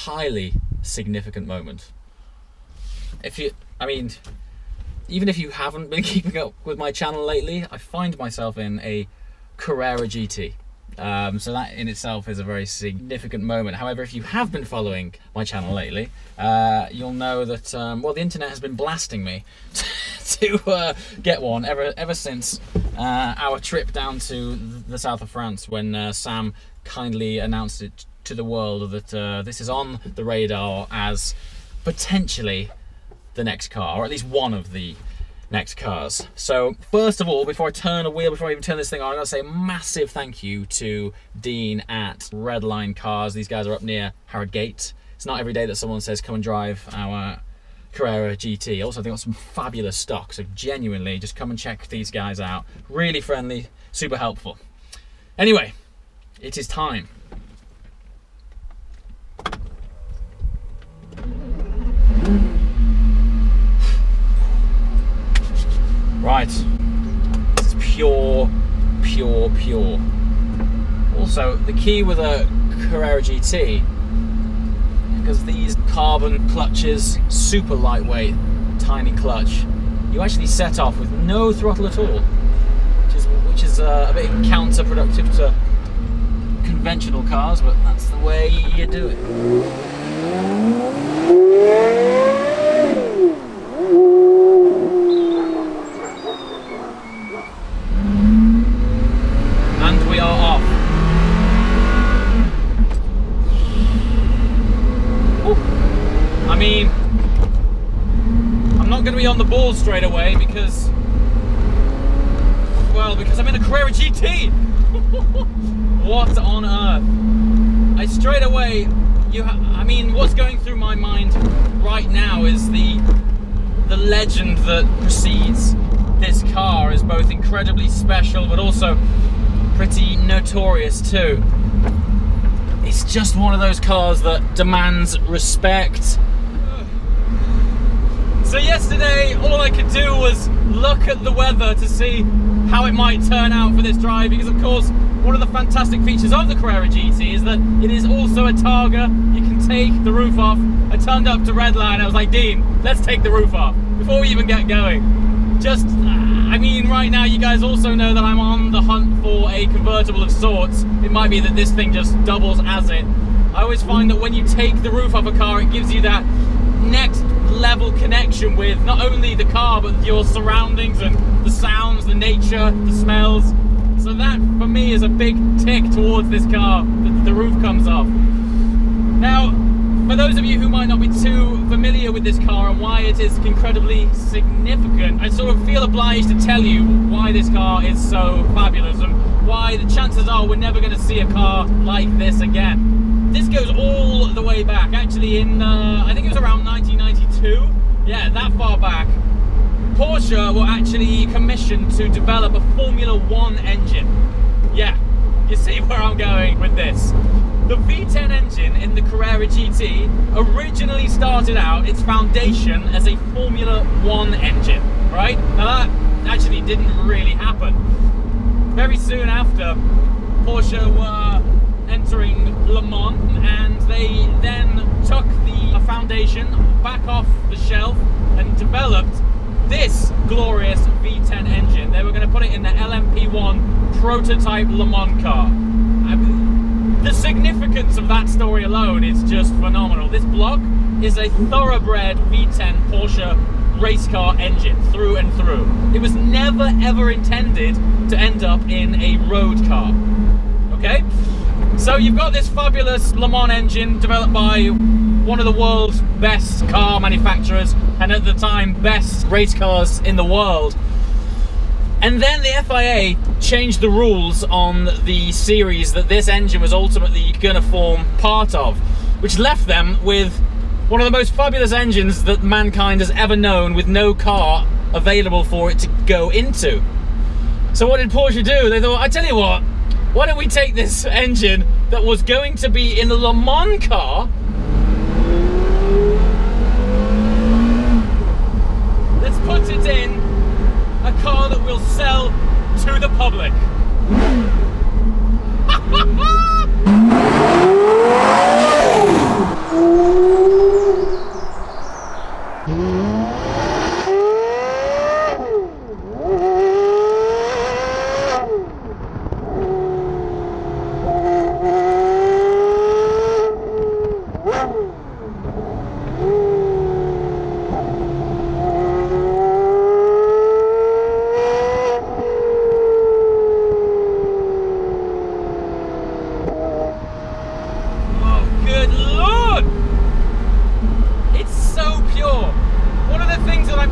highly significant moment. Even if you haven't been keeping up with my channel lately, I find myself in a Carrera GT. So that in itself is a very significant moment. However, if you have been following my channel lately, you'll know that, well, the internet has been blasting me to get one ever since our trip down to the south of France, when Sam kindly announced it to the world that this is on the radar as potentially the next car, or at least one of the next cars. So first of all, before I turn a wheel, before I even turn this thing on, I gotta say a massive thank you to Dean at Redline Cars. These guys are up near Harrogate. It's not every day that someone says come and drive our Carrera GT. Also, they've got some fabulous stock, so genuinely just come and check these guys out. Really friendly, super helpful. Anyway, it is time. Right, this is pure. Also, the key with a Carrera GT, because these carbon clutches, super lightweight, tiny clutch, you actually set off with no throttle at all, which is a bit counterproductive to conventional cars, but that's the way you do it. I'm not going to be on the ball straight away because I'm in a Carrera GT. What on earth? Straight away, what's going through my mind right now is the legend that precedes this car is both incredibly special but also pretty notorious too. It's just one of those cars that demands respect. So yesterday, all I could do was look at the weather to see how it might turn out for this drive, because of course, one of the fantastic features of the Carrera GT is that it is also a Targa. You can take the roof off. I turned up to Redline, I was like, Dean, let's take the roof off before we even get going. Right now you guys also know that I'm on the hunt for a convertible of sorts. It might be that this thing just doubles as it. I always find that when you take the roof off a car, it gives you that next level connection with not only the car, but your surroundings and the sounds, the nature, the smells. So that, for me, is a big tick towards this car, that the roof comes off. Now, for those of you who might not be too familiar with this car and why it is incredibly significant, I sort of feel obliged to tell you why this car is so fabulous and why the chances are we're never going to see a car like this again. This goes all the way back, actually in, I think it was around 1992, yeah, that far back. Porsche were actually commissioned to develop a Formula 1 engine. Yeah, you see where I'm going with this. The V10 engine in the Carrera GT originally started out its foundation as a Formula 1 engine, right? Now that actually didn't really happen. Very soon after, Porsche were entering Le Mans, and they then took the foundation back off the shelf and developed this glorious V10 engine. They were going to put it in the LMP1 prototype Le Mans car. The significance of that story alone is just phenomenal. This block is a thoroughbred V10 Porsche race car engine through and through. It was never ever intended to end up in a road car. Okay? So you've got this fabulous Le Mans engine developed by one of the world's best car manufacturers, and at the time best race cars in the world. And then the FIA changed the rules on the series that this engine was ultimately going to form part of, which left them with one of the most fabulous engines that mankind has ever known, with no car available for it to go into. So what did Porsche do? They thought, I tell you what, why don't we take this engine that was going to be in the Le Mans car, let's put it in a car that will sell to the public.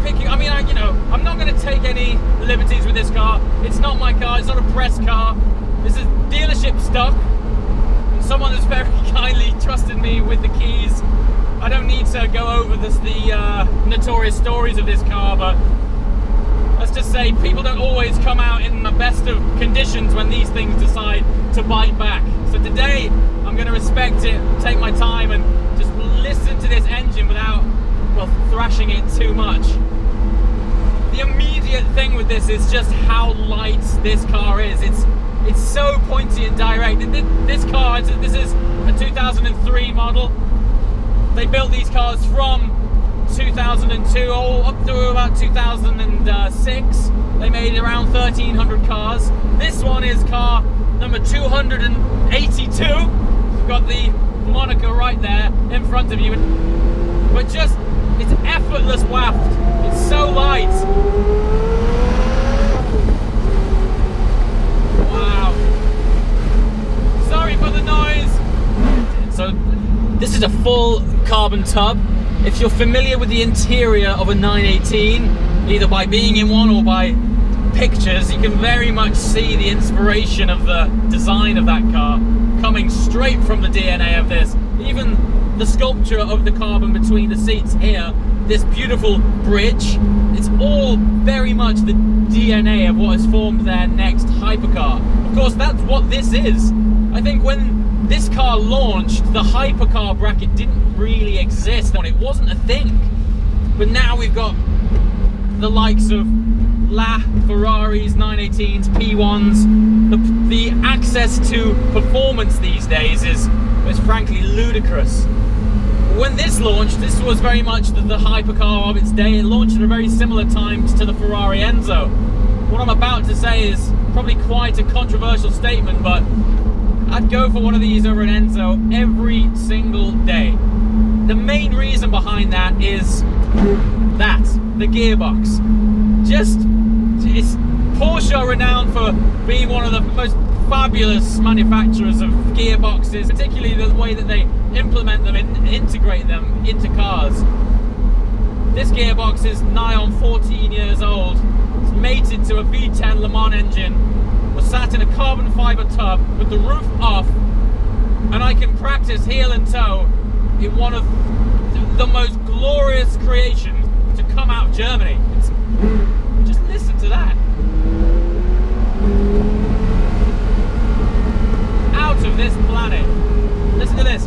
picking, I mean, you know, I'm not going to take any liberties with this car. It's not my car, it's not a press car. This is dealership stock. Someone has very kindly trusted me with the keys. I don't need to go over the notorious stories of this car, but let's just say people don't always come out in the best of conditions when these things decide to bite back. So today, I'm going to respect it, take my time, and just listen to this engine without, well, thrashing it too much. The immediate thing with this is just how light this car is. It's so pointy and direct. This car, this is a 2003 model. They built these cars from 2002 all up to about 2006. They made around 1,300 cars. This one is car number 282. You've got the moniker right there in front of you. But just, it's effortless waft. It's so light. Wow. Sorry for the noise. So this is a full carbon tub. If you're familiar with the interior of a 918, either by being in one or by pictures, you can very much see the inspiration of the design of that car coming straight from the DNA of this. Even the sculpture of the carbon between the seats here, this beautiful bridge, it's all very much the DNA of what has formed their next hypercar. Of course, that's what this is. I think when this car launched, the hypercar bracket didn't really exist. It wasn't a thing. But now we've got the likes of Ferraris, 918s, P1s. The access to performance these days is frankly ludicrous. When this launched, this was very much the hypercar of its day. It launched at a very similar time to the Ferrari Enzo. What I'm about to say is probably quite a controversial statement, but I'd go for one of these over an Enzo every single day. The main reason behind that is the gearbox. It's Porsche are renowned for being one of the most fabulous manufacturers of gearboxes, particularly the way that they implement them and integrate them into cars. This gearbox is nigh on 14 years old. It's mated to a V10 Le Mans engine, was sat in a carbon fiber tub with the roof off, and I can practice heel and toe in one of the most glorious creations to come out of Germany. Just listen to that. Out of this planet. Listen to this.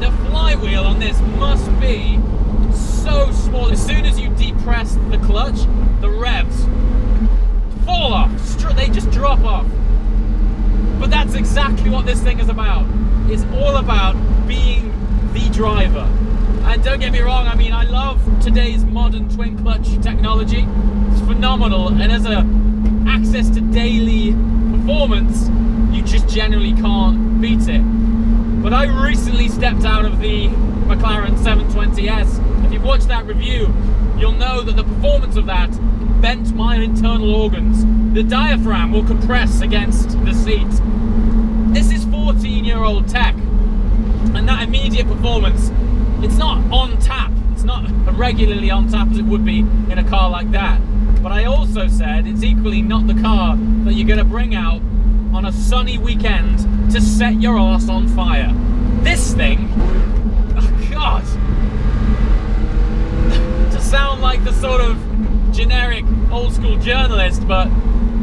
The flywheel on this must be so small. As soon as you depress the clutch, the revs fall off. They just drop off. But that's exactly what this thing is about. It's all about being the driver. And don't get me wrong, I mean, I love today's modern twin clutch technology. It's phenomenal, and as access to daily performance, you just generally can't beat it. But I recently stepped out of the McLaren 720S. If you've watched that review, you'll know that the performance of that bent my internal organs. The diaphragm will compress against the seat. This is 14-year-old tech, and that immediate performance, it's not on tap. It's not regularly on tap as it would be in a car like that. But I also said it's equally not the car that you're going to bring out on a sunny weekend to set your arse on fire. This thing, oh God, to sound like the sort of generic old school journalist, but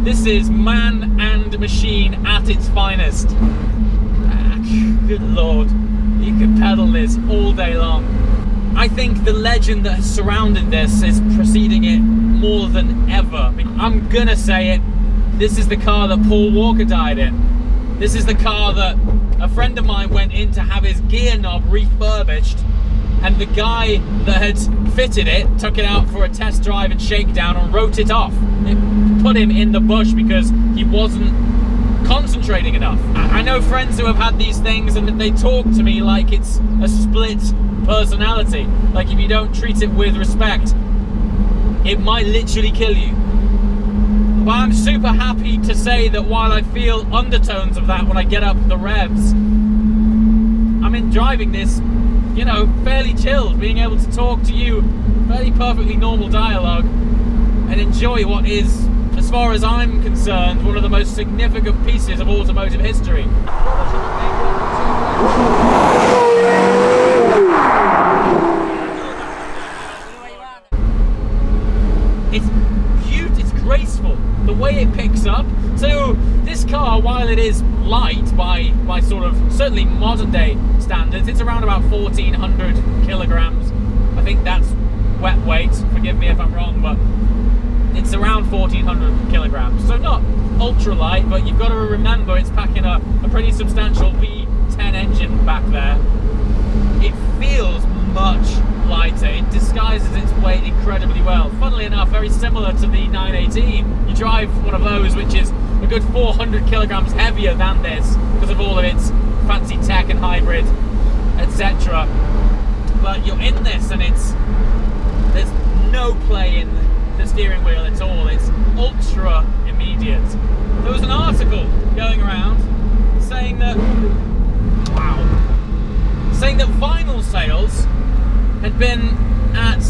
this is man and machine at its finest. Good Lord, you could pedal this all day long. I think the legend that has surrounded this is preceding it more than ever. I mean, I'm gonna say it, this is the car that Paul Walker died in. This is the car that a friend of mine went in to have his gear knob refurbished, and the guy that had fitted it took it out for a test drive and shakedown and wrote it off. It put him in the bush because he wasn't concentrating enough. I know friends who have had these things and they talk to me like it's a split personality. Like if you don't treat it with respect, it might literally kill you. But I'm super happy to say that while I feel undertones of that when I get up the revs, I'm in driving this, you know, fairly chilled, being able to talk to you fairly perfectly normal dialogue and enjoy what is, as far as I'm concerned, one of the most significant pieces of automotive history. It's cute, it's graceful, the way it picks up. So this car, while it is light by sort of, certainly modern day standards, it's around about 1,400 kilograms. I think that's wet weight, forgive me if I'm wrong, but it's around 1,400 kilograms. So not ultra light, but you've got to remember it's packing a pretty substantial V10 engine back there. It feels much lighter. It disguises its weight incredibly well. Funnily enough, very similar to the 918. You drive one of those, which is a good 400 kilograms heavier than this because of all of its fancy tech and hybrid, etc. But you're in this and there's no play in the steering wheel at all. It's ultra immediate. There was an article going around saying that vinyl sales had been at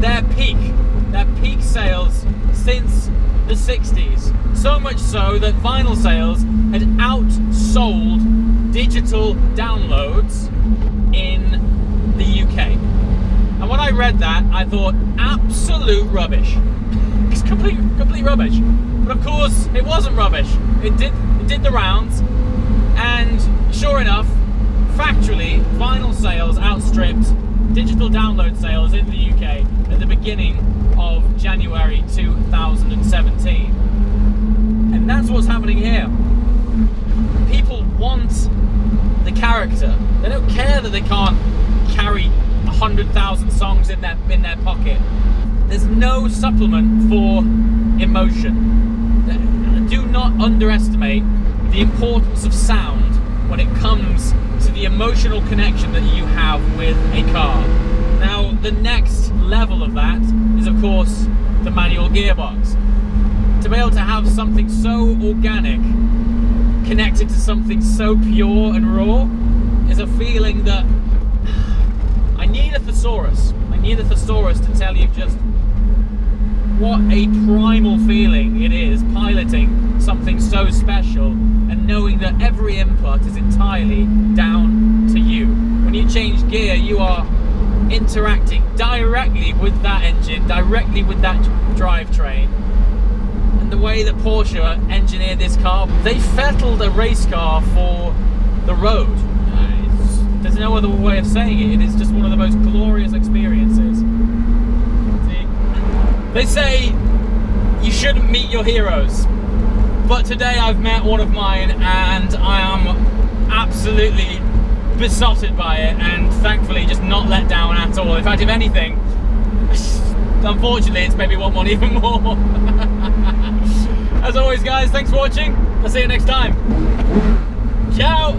their peak sales since the 60s. So much so that vinyl sales had outsold digital downloads in the UK. And when I read that, I thought, absolute rubbish. It's complete rubbish. But of course, it wasn't rubbish. It did the rounds, and sure enough, factually, vinyl sales outstripped digital download sales in the UK at the beginning of January 2017. And that's what's happening here. People want the character. They don't care that they can't carry 100,000 songs in their pocket. There's no supplement for emotion. Do not underestimate the importance of sound when it comes to the emotional connection that you have with a car. Now, the next level of that is, of course, the manual gearbox. To be able to have something so organic connected to something so pure and raw is a feeling that I need a thesaurus. I need a thesaurus to tell you just what a primal feeling it is piloting something so special and knowing that every input is entirely down to you. When you change gear, you are interacting directly with that engine, directly with that drivetrain. And the way that Porsche engineered this car, they fettled a race car for the road. There's no other way of saying it. It is just one of the most glorious experiences. They say you shouldn't meet your heroes, but today I've met one of mine and I am absolutely besotted by it, and thankfully just not let down at all. In fact, if anything, unfortunately it's made me want one even more. As always guys, thanks for watching. I'll see you next time. Ciao!